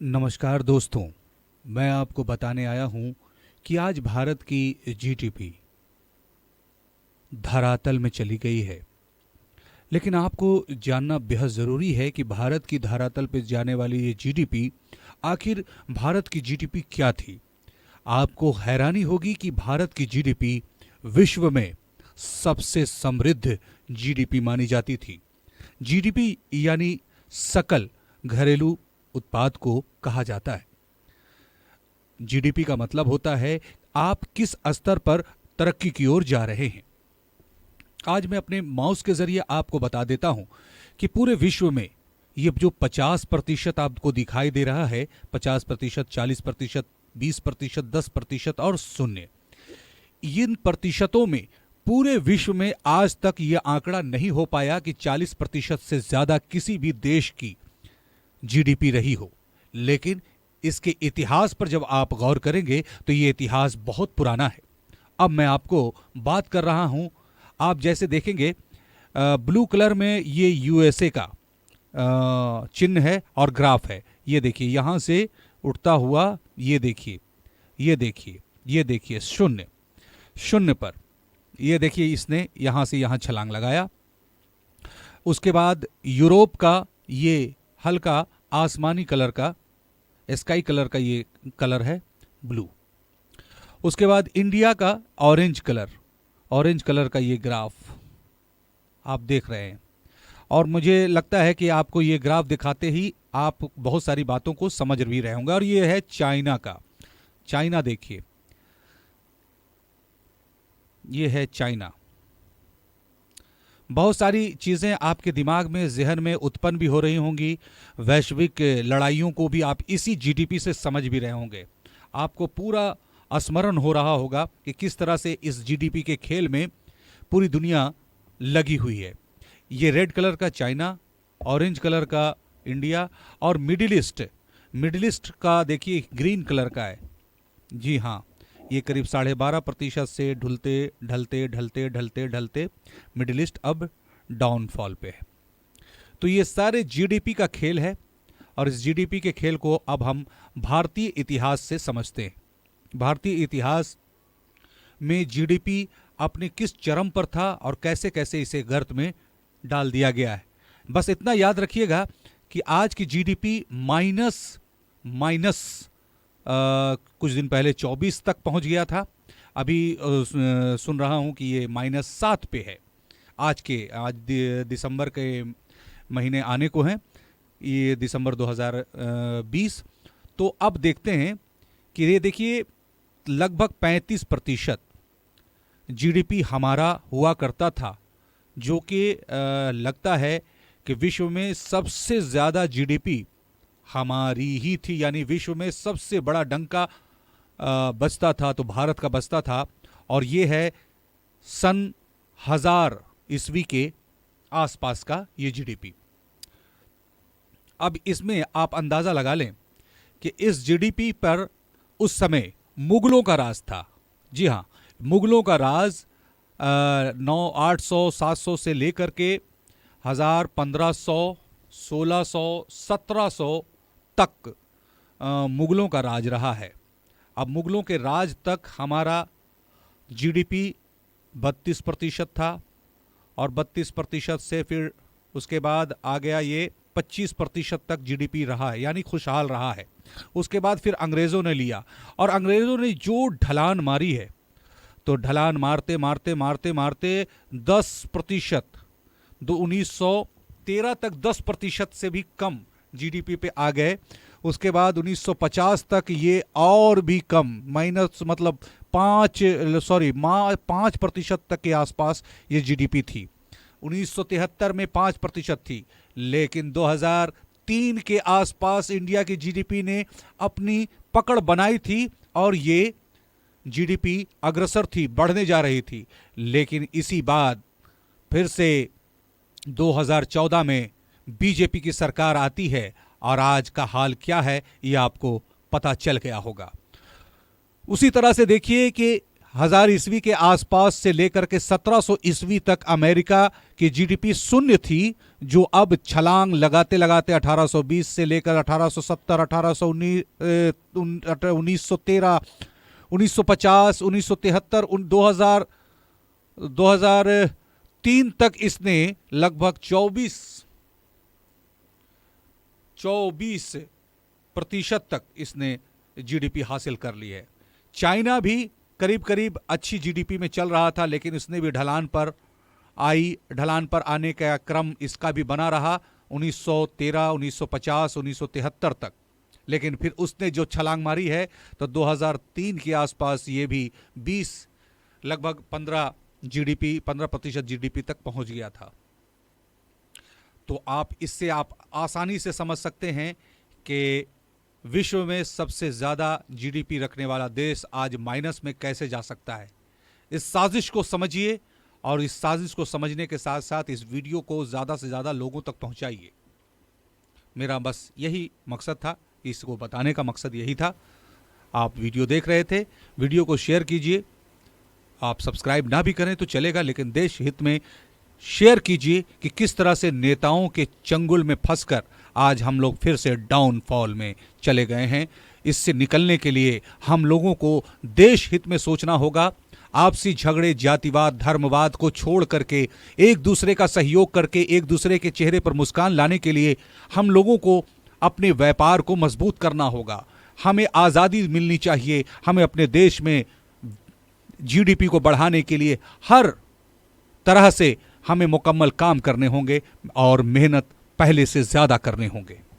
नमस्कार दोस्तों। मैं आपको बताने आया हूं कि आज भारत की जीडीपी धरातल में चली गई है। लेकिन आपको जानना बेहद ज़रूरी है कि भारत की धरातल पर जाने वाली ये जीडीपी, आखिर भारत की जीडीपी क्या थी। आपको हैरानी होगी कि भारत की जीडीपी विश्व में सबसे समृद्ध जीडीपी मानी जाती थी। जीडीपी यानी सकल घरेलू उत्पाद को कहा जाता है। जीडीपी का मतलब होता है आप किस स्तर पर तरक्की की ओर जा रहे हैं। आज मैं अपने माउस के जरिए आपको बता देता हूं कि पूरे विश्व में ये जो 50% आपको दिखाई दे रहा है, 50%, 40%, 20%, 10% और शून्य, इन प्रतिशतों में पूरे विश्व में आज तक यह आंकड़ा नहीं हो पाया कि 40% से ज्यादा किसी भी देश की जीडीपी रही हो। लेकिन इसके इतिहास पर जब आप गौर करेंगे तो ये इतिहास बहुत पुराना है। अब मैं आपको बात कर रहा हूं, आप जैसे देखेंगे ब्लू कलर में ये यूएसए का चिन्ह है और ग्राफ है। ये देखिए यहां से उठता हुआ, ये देखिए, ये देखिए, ये देखिए, शून्य शून्य पर, ये देखिए इसने यहां से यहां छलांग लगाया। उसके बाद यूरोप का ये हल्का आसमानी कलर का, स्काई कलर का ये कलर है ब्लू। उसके बाद इंडिया का ऑरेंज कलर का ये ग्राफ आप देख रहे हैं। और मुझे लगता है कि आपको ये ग्राफ दिखाते ही आप बहुत सारी बातों को समझ भी रहे होंगे। और ये है चाइना का, चाइना देखिए, ये है चाइना। बहुत सारी चीज़ें आपके दिमाग में, जहन में उत्पन्न भी हो रही होंगी। वैश्विक लड़ाइयों को भी आप इसी जीडीपी से समझ भी रहे होंगे। आपको पूरा स्मरण हो रहा होगा कि किस तरह से इस जीडीपी के खेल में पूरी दुनिया लगी हुई है। ये रेड कलर का चाइना, ऑरेंज कलर का इंडिया और मिडिल ईस्ट का देखिए ग्रीन कलर का है। जी हाँ, ये करीब 12.5% से ढलते ढलते ढलते ढलते ढलते मिडिल ईस्ट अब डाउनफॉल पे है। तो ये सारे जीडीपी का खेल है और इस जीडीपी के खेल को अब हम भारतीय इतिहास से समझते हैं। भारतीय इतिहास में जीडीपी अपने किस चरम पर था और कैसे कैसे इसे गर्त में डाल दिया गया है। बस इतना याद रखिएगा कि आज की जीडीपी माइनस कुछ दिन पहले 24 तक पहुंच गया था। अभी सुन रहा हूं कि ये -7 पे है। आज दिसंबर के महीने आने को हैं, ये दिसंबर 2020। तो अब देखते हैं कि ये देखिए लगभग 35% जीडीपी हमारा हुआ करता था, जो कि लगता है कि विश्व में सबसे ज़्यादा जीडीपी हमारी ही थी। यानी विश्व में सबसे बड़ा डंका बजता था तो भारत का बजता था। और ये है सन 1000 ईस्वी के आसपास का ये जीडीपी। अब इसमें आप अंदाज़ा लगा लें कि इस जीडीपी पर उस समय मुगलों का राज था। जी हाँ, मुगलों का राज 800 से लेकर के 1000, 1500, 1600, 1700 तक मुगलों का राज रहा है। अब मुगलों के राज तक हमारा जीडीपी 32% था और 32% से फिर उसके बाद आ गया ये 25% तक जीडीपी रहा है, यानी खुशहाल रहा है। उसके बाद फिर अंग्रेज़ों ने लिया और अंग्रेज़ों ने जो ढलान मारी है, तो ढलान मारते मारते मारते मारते 10%, 1913 तक 10% से भी कम जीडीपी पे आ गए। उसके बाद 1950 तक ये और भी कम, माइनस मतलब 5% तक के आसपास ये जीडीपी थी। 1973 में 5% थी, लेकिन 2003 के आसपास इंडिया की जीडीपी ने अपनी पकड़ बनाई थी और ये जीडीपी अग्रसर थी, बढ़ने जा रही थी। लेकिन इसी बाद फिर से 2014 में बीजेपी की सरकार आती है और आज का हाल क्या है ये आपको पता चल गया होगा। उसी तरह से देखिए कि 1000 ईस्वी के आसपास से लेकर के 1700 ईस्वी तक अमेरिका की जीडीपी शून्य थी, जो अब छलांग लगाते लगाते 1820 से लेकर 1870, 1819, 1913, 1950, 1973, 2003 तक इसने लगभग 24% तक इसने जीडीपी हासिल कर ली है। चाइना भी करीब करीब अच्छी जीडीपी में चल रहा था, लेकिन इसने भी ढलान पर आने का क्रम इसका भी बना रहा 1913, 1950, 1973 तक। लेकिन फिर उसने जो छलांग मारी है तो 2003 के आसपास ये भी लगभग 15% जीडीपी तक पहुंच गया था। तो इससे आप आसानी से समझ सकते हैं कि विश्व में सबसे ज़्यादा जीडीपी रखने वाला देश आज माइनस में कैसे जा सकता है। इस साजिश को समझिए, और इस साजिश को समझने के साथ साथ इस वीडियो को ज़्यादा से ज़्यादा लोगों तक पहुंचाइए। मेरा बस यही मकसद था, इसको बताने का मकसद यही था। आप वीडियो देख रहे थे, वीडियो को शेयर कीजिए। आप सब्सक्राइब ना भी करें तो चलेगा, लेकिन देश हित में शेयर कीजिए कि किस तरह से नेताओं के चंगुल में फंसकर आज हम लोग फिर से डाउनफॉल में चले गए हैं। इससे निकलने के लिए हम लोगों को देश हित में सोचना होगा। आपसी झगड़े, जातिवाद, धर्मवाद को छोड़ करके एक दूसरे का सहयोग करके एक दूसरे के चेहरे पर मुस्कान लाने के लिए हम लोगों को अपने व्यापार को मजबूत करना होगा। हमें आज़ादी मिलनी चाहिए। हमें अपने देश में जीडीपी को बढ़ाने के लिए हर तरह से हमें मुकम्मल काम करने होंगे और मेहनत पहले से ज़्यादा करने होंगे।